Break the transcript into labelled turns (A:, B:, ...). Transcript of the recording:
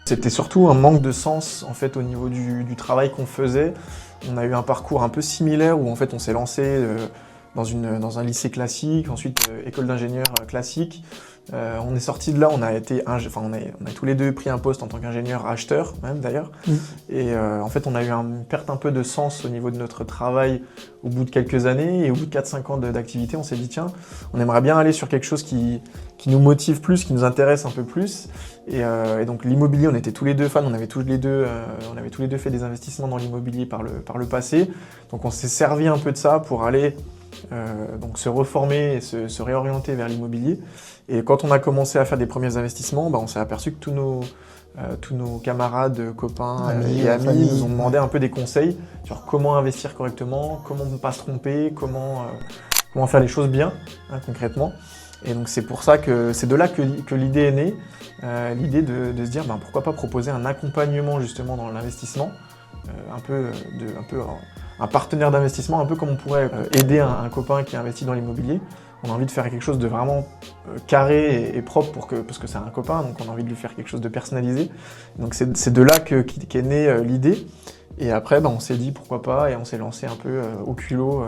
A: C'était surtout un manque de sens en fait au niveau du travail qu'on faisait. On a eu un parcours un peu similaire où en fait on s'est lancé dans un lycée classique, ensuite école d'ingénieur classique. On est sorti de là, on a tous les deux pris un poste en tant qu'ingénieur acheteur même d'ailleurs. Et en fait on a eu une perte un peu de sens au niveau de notre travail au bout de quelques années et au bout de 4-5 ans d'activité, on s'est dit tiens, on aimerait bien aller sur quelque chose qui nous motive plus, qui nous intéresse un peu plus. Et donc l'immobilier, on était tous les deux fans, on avait tous les deux fait des investissements dans l'immobilier par le passé. Donc on s'est servi un peu de ça pour aller donc se reformer et se réorienter vers l'immobilier. Et quand on a commencé à faire des premiers investissements, on s'est aperçu que tous nos camarades, copains et amis nous ont demandé un peu des conseils sur comment investir correctement, comment ne pas se tromper, comment faire les choses bien, concrètement. Et donc c'est pour ça que c'est de là que l'idée est née, l'idée de se dire pourquoi pas proposer un accompagnement justement dans l'investissement, un partenaire d'investissement, un peu comme on pourrait aider un copain qui investit dans l'immobilier. On a envie de faire quelque chose de vraiment carré et propre parce que c'est un copain, donc on a envie de lui faire quelque chose de personnalisé. Donc c'est de là qu'est née l'idée. Et après on s'est dit pourquoi pas et on s'est lancé un peu au culot